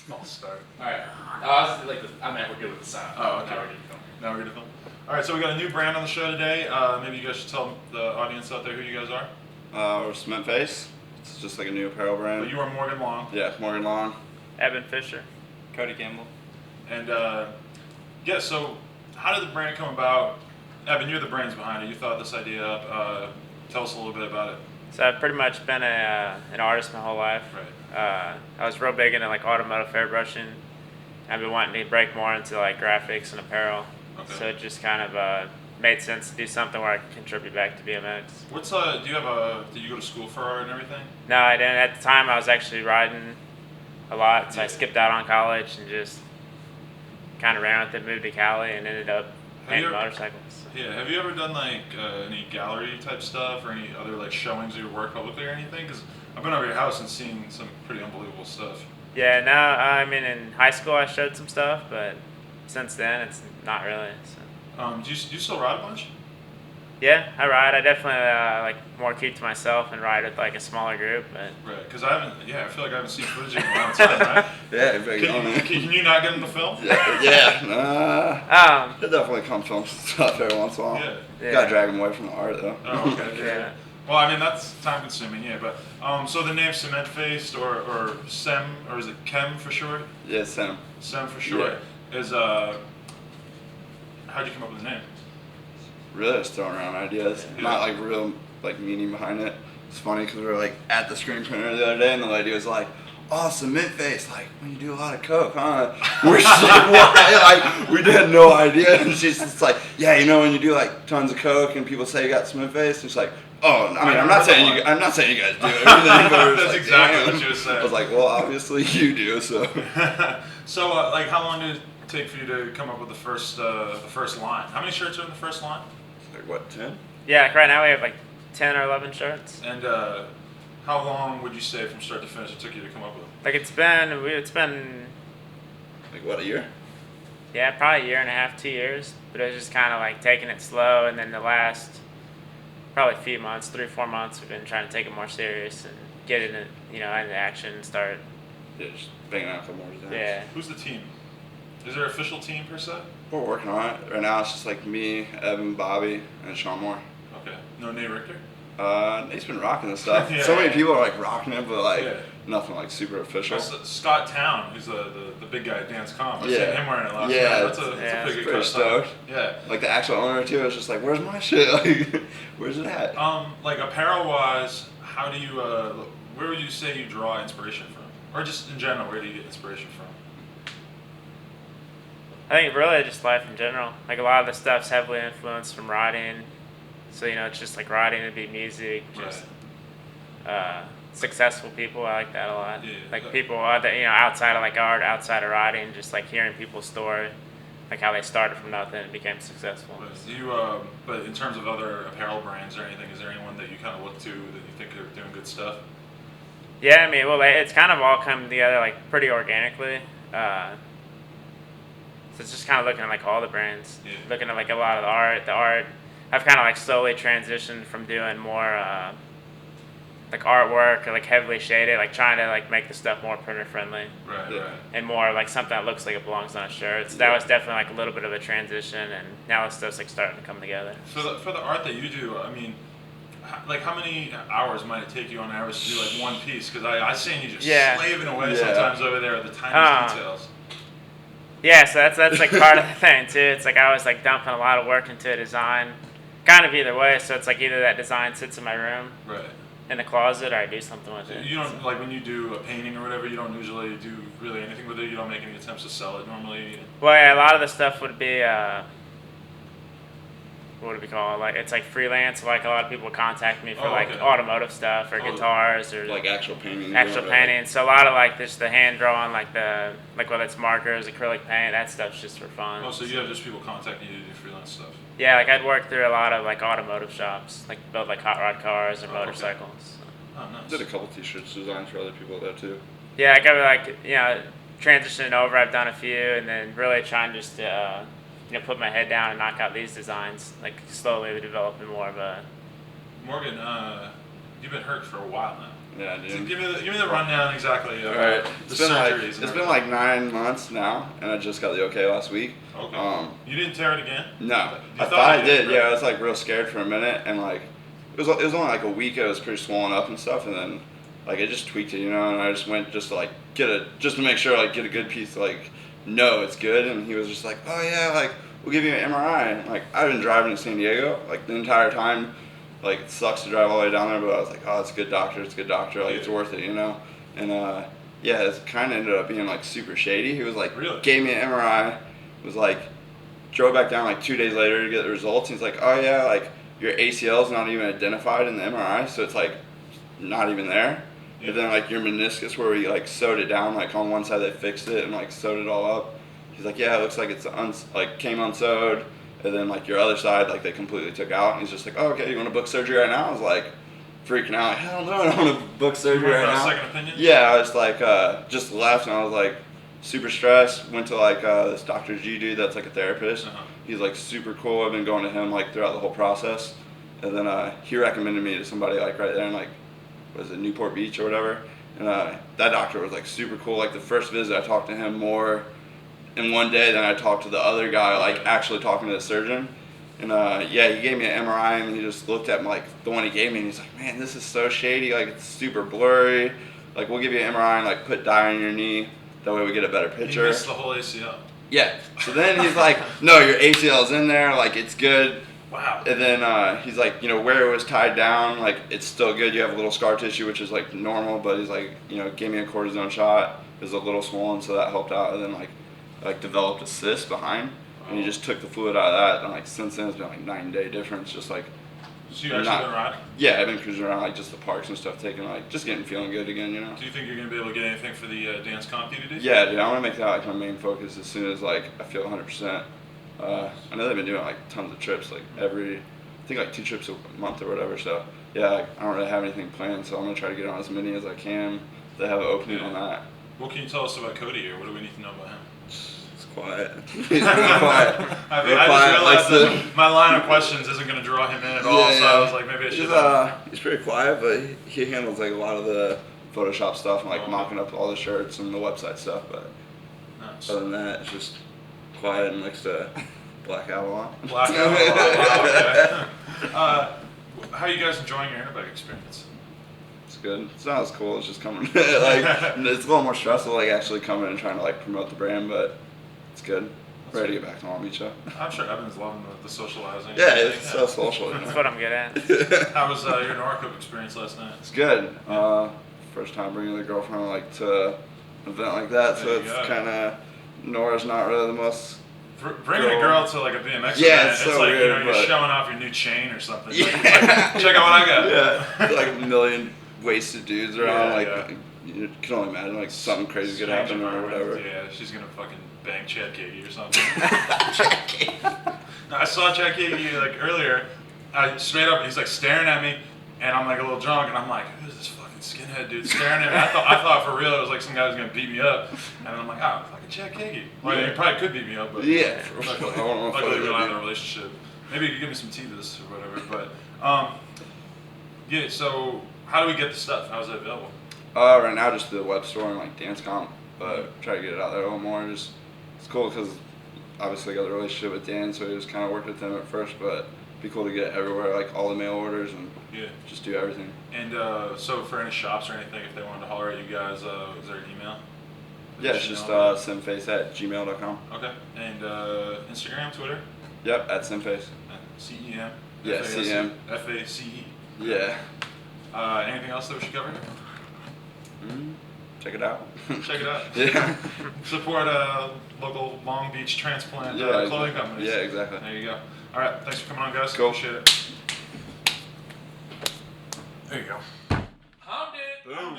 False start. Alright. I was like, I meant we're good with the sound. Oh, okay. Now we're good to film. Now we're good to film. Alright, so we got a new brand on the show today. Maybe you guys should tell the audience out there who you guys are. We're Cement Face. It's just like a new apparel brand. But you are Morgan Long. Yeah, Morgan Long. Eben Fischer. Cody Campbell. And yeah, so how did the brand come about? Evan, you're the brains behind it. You thought this idea up. Tell us a little bit about it. So I've pretty much been an artist my whole life. Right. I was real big into like automotive airbrushing. I've been wanting to break more into like graphics and apparel. Okay. So it just kind of made sense to do something where I could contribute back to BMX. What's do you did you go to school for art and everything? No, I didn't. At the time, I was actually riding a lot, so I skipped out on college and just kind of ran with it, moved to Cali, and ended up painting motorcycles. Yeah, have you ever done like any gallery type stuff or any other like showings of your work publicly or anything? Because I've been over your house and seen some pretty unbelievable stuff. Yeah, no, I mean in high school I showed some stuff, but since then it's not really. So. Do you still ride a bunch? Yeah, I ride. I definitely like more keep to myself and ride with like a smaller group. But right, because I feel like I haven't seen footage in a long time. Right? Yeah, can you not get into film? Yeah. He'll definitely come film some stuff every once in a while. Yeah. Gotta drag him away from the art though. Oh, okay. Yeah. Well, I mean that's time consuming, yeah. But so the name Cement Faced or Sem, or is it Chem for short? Yeah, Sem. Sem for short is how'd you come up with the name? Really just throwing around ideas, not like real like meaning behind it. It's funny because we were like at the screen printer the other day and the lady was like, "Oh, Cement Face, like when you do a lot of coke, huh?" We're just like, what? Like we had no idea, and she's just like, "Yeah, you know when you do like tons of coke and people say you got cement face," and she's like, "Oh, I mean, I'm not saying you guys do everything." But that's like, exactly what she was saying. I was like, "Well, obviously you do." So, so like, how long did it take for you to come up with the first line? How many shirts are in the first line? like what, 10? yeah, like right now we have like 10 or 11 shirts. And how long would you say from start to finish it took you to come up with? Like it's been Like what, a year? yeah, probably a year and a half, 2 years. But it was just kind of like taking it slow, and then the last probably few months, 3-4 months, we've been trying to take it more serious and get it into action and start. Yeah, just banging out a couple more designs. Yeah. Who's the team? Is there an official team per se? We're working on it. Right now it's just like me, Evan, Bobby, and Sean Moore. Okay. No Nate Richter? Nate's been rocking this stuff. Yeah. So many people are like rocking it, but like nothing like super official. Scott Town, who's the big guy at Dance Comp. I seen him wearing it last night. Yeah, That's a pretty good pretty cut. stoked. Yeah. Like the actual owner too was just like, "Where's my shit? Like, where's it at?" Like apparel wise, how do you where would you say you draw inspiration from? Or just in general, where do you get inspiration from? I think really just life in general. Like a lot of the stuff's heavily influenced from writing. So it's just like writing would be music, just successful people. I like that a lot. Yeah, like people that outside of like art, outside of writing, just like hearing people's story, like how they started from nothing and became successful. But in terms of other apparel brands or anything, is there anyone that you kind of look to that you think are doing good stuff? Yeah, I mean, well, it's kind of all come together like pretty organically. So it's just kind of looking at like all the brands, looking at like a lot of the art. I've kind of like slowly transitioned from doing more like artwork or like heavily shaded, like trying to like make the stuff more printer friendly. Right. And more like something that looks like it belongs on a shirt. So that was definitely like a little bit of a transition, and now this stuff's like starting to come together. For the art that you do, I mean, like how many hours might it take you on average to do like one piece? Because I seen you just slaving away sometimes over there at the tiniest details. Yeah, so that's like part of the thing too. It's like I was like dumping a lot of work into a design, kind of either way. So it's like either that design sits in my room, in the closet, or I do something with it. You don't like when you do a painting or whatever. You don't usually do really anything with it. You don't make any attempts to sell it normally. Well, yeah, a lot of the stuff would be what would we call it? Like it's like freelance. Like a lot of people contact me for automotive stuff or guitars or like actual painting. Actual painting. So a lot of like just the hand drawing, like whether it's markers, acrylic paint, that stuff's just for fun. Oh, so you have just people contacting you to do freelance stuff? Yeah, like I'd work through a lot of like automotive shops, like build like hot rod cars or motorcycles. Okay. Oh, nice. Did a couple t-shirts designs for other people there too. Yeah, I got like transitioning over. I've done a few, and then really trying just to put my head down and knock out these designs, like slowly developing more of a. Morgan, you've been hurt for a while now. Yeah, dude. So give me the rundown exactly. All right. The surgeries. It's been like 9 months now, and I just got the okay last week. Okay. You didn't tear it again? No. You I thought I did. right? Yeah, I was like real scared for a minute, and like it was only like a week. It was pretty swollen up and stuff, and then like I just tweaked it, you know, and I just went just to like just to make sure like get a good piece, like no, it's good, and he was just like, oh yeah, like we'll give you an MRI. And, like I've been driving to San Diego like the entire time. Like it sucks to drive all the way down there, but I was like, oh, it's a good doctor, like it's worth it, you know. And yeah, it kind of ended up being like super shady. He was like, really? Gave me an MRI, was like, drove back down like 2 days later to get the results. He's like, oh yeah, like your ACL is not even identified in the MRI, so it's like not even there. Yeah. And then like your meniscus, where we like sewed it down, like on one side they fixed it and like sewed it all up. He's like, yeah, it looks like it's like came unsewed. And then like your other side, like they completely took out. And he's just like, oh, okay, you want to book surgery right now? I was like freaking out. Like, hell no, I don't want to book surgery right now. Second opinion? Yeah, I was like, just left, and I was like super stressed. Went to like this Dr. G dude that's like a therapist. He's like super cool. I've been going to him like throughout the whole process. And then he recommended me to somebody like right there in like, what is it, Newport Beach or whatever. And that doctor was like super cool. Like the first visit, I talked to him more in one day than I talked to the other guy, like actually talking to the surgeon. And yeah, he gave me an MRI, and he just looked at like the one he gave me, and he's like, man, this is so shady, like it's super blurry. Like we'll give you an MRI and like put dye on your knee, that way we get a better picture. He missed the whole ACL. Yeah. So then he's like, no, your ACL is in there, like it's good. Wow. And then he's like, you know, where it was tied down, like it's still good. You have a little scar tissue, which is like normal, but he's like, you know, gave me a cortisone shot. It was a little swollen, so that helped out. And then like developed a cyst behind, and he just took the fluid out of that, and like since then it's been like 9-day difference, just like. So you actually been riding? Yeah, I've been cruising around like just the parks and stuff, taking like just feeling good again, you know. Do you think you're gonna be able to get anything for the dance comp DVD? Yeah, dude, I want to make that like my main focus as soon as like I feel 100%. I know they've been doing like tons of trips, like I think like 2 trips a month or whatever. So yeah, like, I don't really have anything planned, so I'm gonna try to get on as many as I can. They have an opening on that. What can you tell us about Cody here? What do we need to know about him? Quiet. He's really quiet. I just realized that my line of questions isn't going to draw him in at all, so I was like, maybe I should. He's pretty quiet, but he handles like a lot of the Photoshop stuff and like mocking up all the shirts and the website stuff. But other than that, it's just quiet and likes to black out a lot. Black out a lot. Wow, okay. How are you guys enjoying your Interbike experience? It's good. It's not as cool as just coming. Like it's a little more stressful, like actually coming and trying to like promote the brand, but. It's good. Ready to get back to Long Beach. I'm sure Evan's loving the socializing. Yeah, it's so social. That's what I'm good at. How was your Norco experience last night? It's good. First time bringing the girlfriend like to an event like that, so it's kind of Nora's not really the most. Bringing a girl to like a BMX event, it's so like weird, you're showing off your new chain or something. Yeah. Like, check out what I got. Yeah, like a million wasted dudes around. You can only imagine like something crazy could happen or whatever. Yeah, she's gonna fucking bang Chad Kagi or something. No, I saw Chad Kagi like earlier. Straight up, he's like staring at me, and I'm like a little drunk, and I'm like, who's this fucking skinhead dude staring at me? I thought for real it was like some guy was gonna beat me up, and I'm like, oh, fucking Chad Kagi. Like, he probably could beat me up, but yeah, luckily we don't have a relationship. Maybe you could give me some tea to this or whatever. But yeah. So how do we get the stuff? How's it available? Right now just the web store and like Dance Comp, but try to get it out there a little more. Just it's cool because obviously I got the relationship with Dan, so I just kind of worked with him at first, but it'd be cool to get it everywhere, like all the mail orders and just do everything. And so for any shops or anything, if they wanted to holler at you guys, is there an email? Yeah, it's just simface@gmail.com. Okay. And Instagram, Twitter? Yep, at simface. CEM. Yeah, CEM. FACE. Yeah. Anything else that we should cover? Check it out. Check it out. Yeah. Support local Long Beach transplant clothing companies. Yeah, exactly. There you go. All right. Thanks for coming on, guys. Cool. Appreciate it. There you go. Hummed it. Boom.